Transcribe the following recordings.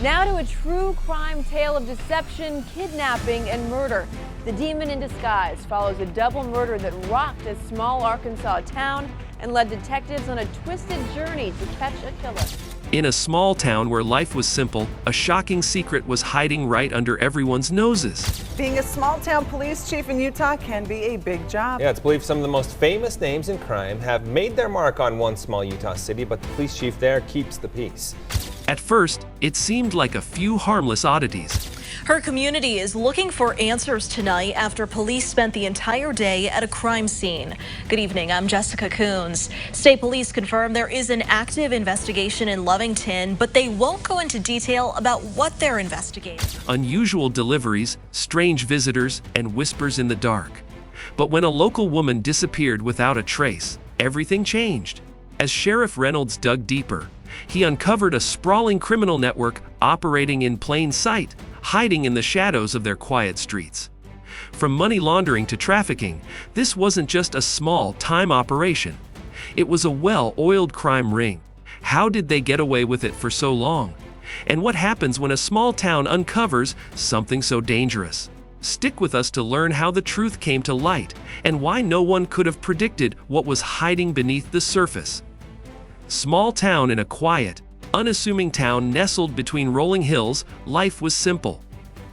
Now to a true crime tale of deception, kidnapping, and murder. The demon in disguise follows a double murder that rocked a small Arkansas town and led detectives on a twisted journey to catch a killer. In a small town where life was simple, a shocking secret was hiding right under everyone's noses. Being a small-town police chief in Utah can be a big job. Yeah, it's believed some of the most famous names in crime have made their mark on one small Utah city, but the police chief there keeps the peace. At first, it seemed like a few harmless oddities. Her community is looking for answers tonight after police spent the entire day at a crime scene. Good evening, I'm Jessica Coons. State police confirm there is an active investigation in Lovington, but they won't go into detail about what they're investigating. Unusual deliveries, strange visitors, and whispers in the dark. But when a local woman disappeared without a trace, everything changed. As Sheriff Reynolds dug deeper, he uncovered a sprawling criminal network operating in plain sight, hiding in the shadows of their quiet streets. From money laundering to trafficking, this wasn't just a small-time operation. It was a well-oiled crime ring. How did they get away with it for so long? And what happens when a small town uncovers something so dangerous? Stick with us to learn how the truth came to light and why no one could have predicted what was hiding beneath the surface. Small town in a quiet, unassuming town nestled between rolling hills, life was simple.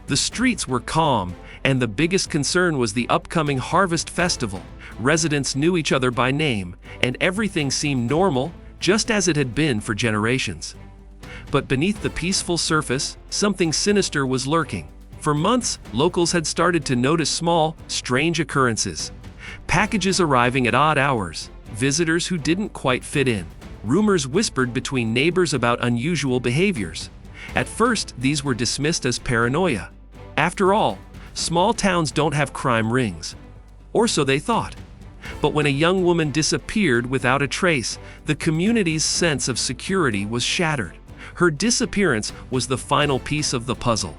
The streets were calm, and the biggest concern was the upcoming Harvest Festival. Residents knew each other by name, and everything seemed normal, just as it had been for generations. But beneath the peaceful surface, something sinister was lurking. For months, locals had started to notice small, strange occurrences. Packages arriving at odd hours, visitors who didn't quite fit in. Rumors whispered between neighbors about unusual behaviors. At first, these were dismissed as paranoia. After all, small towns don't have crime rings. Or so they thought. But when a young woman disappeared without a trace, the community's sense of security was shattered. Her disappearance was the final piece of the puzzle.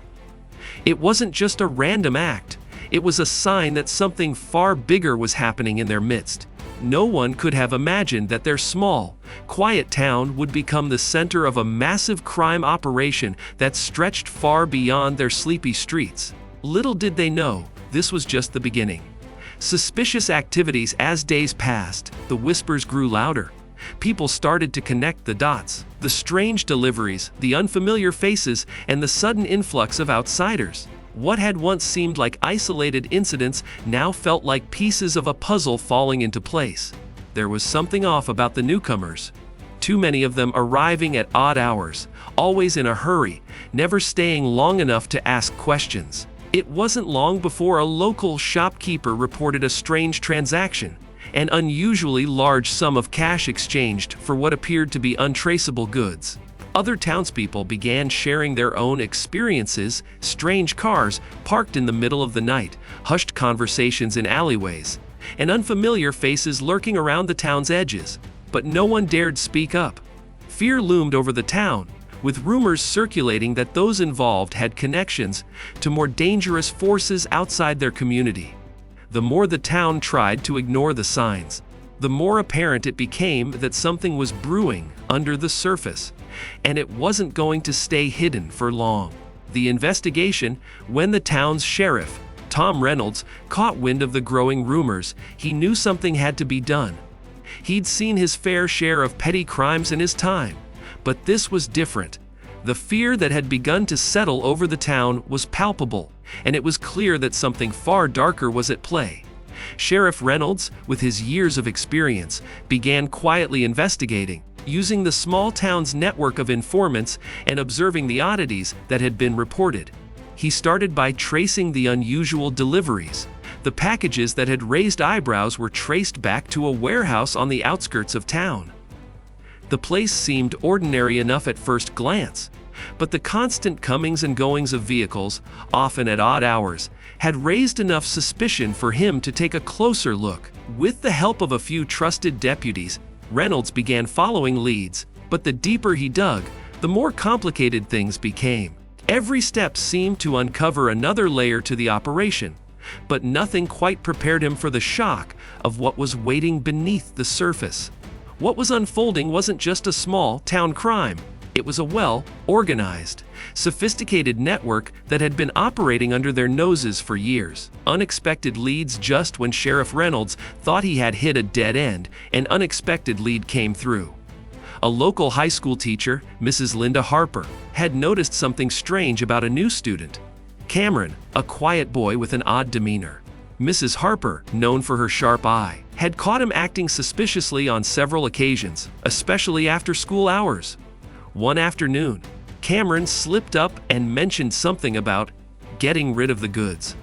It wasn't just a random act. It was a sign that something far bigger was happening in their midst. No one could have imagined that their small, quiet town would become the center of a massive crime operation that stretched far beyond their sleepy streets. Little did they know, this was just the beginning. Suspicious activities as days passed, the whispers grew louder. People started to connect the dots. The strange deliveries, the unfamiliar faces, and the sudden influx of outsiders. What had once seemed like isolated incidents now felt like pieces of a puzzle falling into place. There was something off about the newcomers. Too many of them arriving at odd hours, always in a hurry, never staying long enough to ask questions. It wasn't long before a local shopkeeper reported a strange transaction, an unusually large sum of cash exchanged for what appeared to be untraceable goods. Other townspeople began sharing their own experiences, strange cars parked in the middle of the night, hushed conversations in alleyways, and unfamiliar faces lurking around the town's edges. But no one dared speak up. Fear loomed over the town, with rumors circulating that those involved had connections to more dangerous forces outside their community. The more the town tried to ignore the signs, the more apparent it became that something was brewing under the surface, and it wasn't going to stay hidden for long. The investigation, when the town's sheriff, Tom Reynolds, caught wind of the growing rumors, he knew something had to be done. He'd seen his fair share of petty crimes in his time, but this was different. The fear that had begun to settle over the town was palpable, and it was clear that something far darker was at play. Sheriff Reynolds, with his years of experience, began quietly investigating, using the small town's network of informants and observing the oddities that had been reported. He started by tracing the unusual deliveries. The packages that had raised eyebrows were traced back to a warehouse on the outskirts of town. The place seemed ordinary enough at first glance, but the constant comings and goings of vehicles, often at odd hours, had raised enough suspicion for him to take a closer look. With the help of a few trusted deputies, Reynolds began following leads, but the deeper he dug, the more complicated things became. Every step seemed to uncover another layer to the operation, but nothing quite prepared him for the shock of what was waiting beneath the surface. What was unfolding wasn't just a small town crime. It was a well-organized, sophisticated network that had been operating under their noses for years. Unexpected leads. Just when Sheriff Reynolds thought he had hit a dead end, an unexpected lead came through. A local high school teacher, Mrs. Linda Harper, had noticed something strange about a new student, Cameron, a quiet boy with an odd demeanor. Mrs. Harper, known for her sharp eye, had caught him acting suspiciously on several occasions, especially after school hours. One afternoon, Cameron slipped up and mentioned something about getting rid of the goods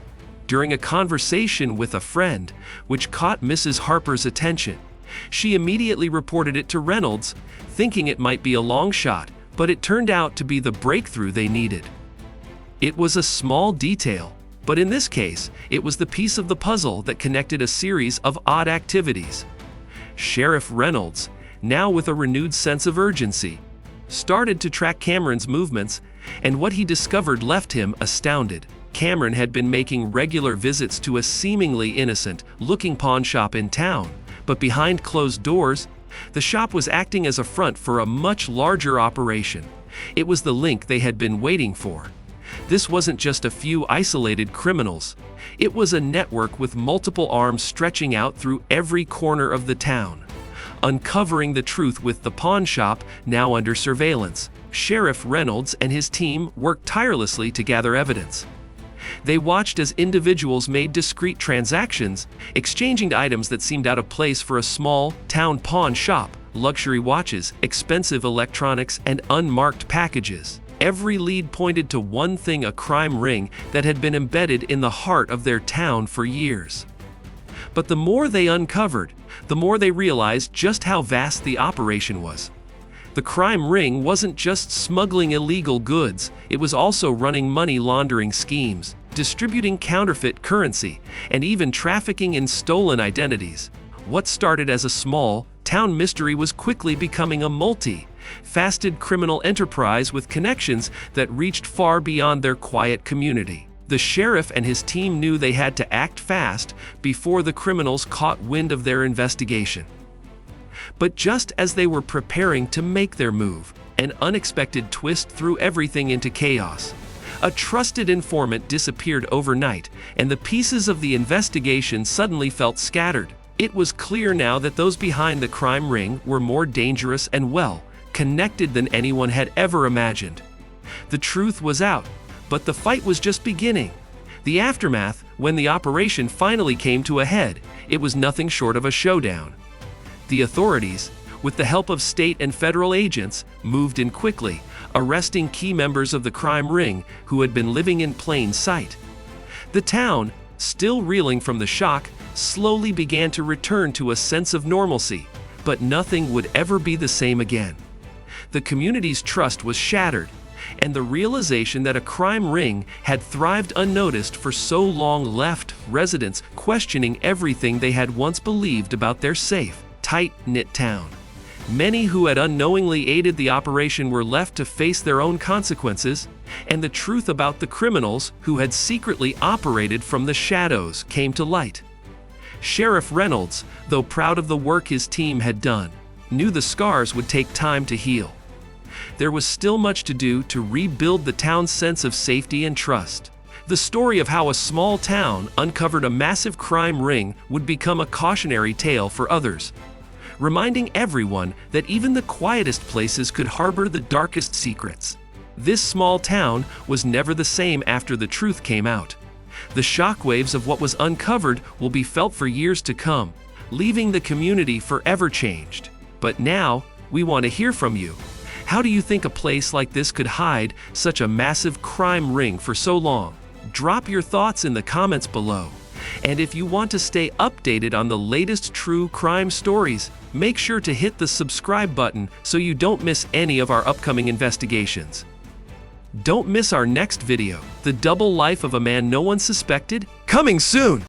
during a conversation with a friend, which caught Mrs. Harper's attention. She immediately reported it to Reynolds, thinking it might be a long shot, but it turned out to be the breakthrough they needed. It was a small detail, but in this case, it was the piece of the puzzle that connected a series of odd activities. Sheriff Reynolds, now with a renewed sense of urgency, started to track Cameron's movements, and what he discovered left him astounded. Cameron had been making regular visits to a seemingly innocent-looking pawn shop in town, but behind closed doors, the shop was acting as a front for a much larger operation. It was the link they had been waiting for. This wasn't just a few isolated criminals. It was a network with multiple arms stretching out through every corner of the town. Uncovering the truth with the pawn shop now under surveillance, Sheriff Reynolds and his team worked tirelessly to gather evidence. They watched as individuals made discreet transactions, exchanging items that seemed out of place for a small town pawn shop: luxury watches, expensive electronics, and unmarked packages. Every lead pointed to one thing: a crime ring that had been embedded in the heart of their town for years. But the more they uncovered, the more they realized just how vast the operation was. The crime ring wasn't just smuggling illegal goods, it was also running money laundering schemes, distributing counterfeit currency, and even trafficking in stolen identities. What started as a small town mystery was quickly becoming a multi-faceted criminal enterprise with connections that reached far beyond their quiet community. The sheriff and his team knew they had to act fast before the criminals caught wind of their investigation. But just as they were preparing to make their move, an unexpected twist threw everything into chaos. A trusted informant disappeared overnight, and the pieces of the investigation suddenly felt scattered. It was clear now that those behind the crime ring were more dangerous and connected than anyone had ever imagined. The truth was out, but the fight was just beginning. The aftermath, when the operation finally came to a head, it was nothing short of a showdown. The authorities, with the help of state and federal agents, moved in quickly, arresting key members of the crime ring who had been living in plain sight. The town, still reeling from the shock, slowly began to return to a sense of normalcy, but nothing would ever be the same again. The community's trust was shattered, and the realization that a crime ring had thrived unnoticed for so long left residents questioning everything they had once believed about their safe, tight-knit town. Many who had unknowingly aided the operation were left to face their own consequences, and the truth about the criminals who had secretly operated from the shadows came to light. Sheriff Reynolds, though proud of the work his team had done, knew the scars would take time to heal. There was still much to do to rebuild the town's sense of safety and trust. The story of how a small town uncovered a massive crime ring would become a cautionary tale for others, reminding everyone that even the quietest places could harbor the darkest secrets. This small town was never the same after the truth came out. The shockwaves of what was uncovered will be felt for years to come, leaving the community forever changed. But now, we want to hear from you. How do you think a place like this could hide such a massive crime ring for so long? Drop your thoughts in the comments below. And if you want to stay updated on the latest true crime stories, make sure to hit the subscribe button so you don't miss any of our upcoming investigations. Don't miss our next video, The Double Life of a Man No One Suspected, coming soon!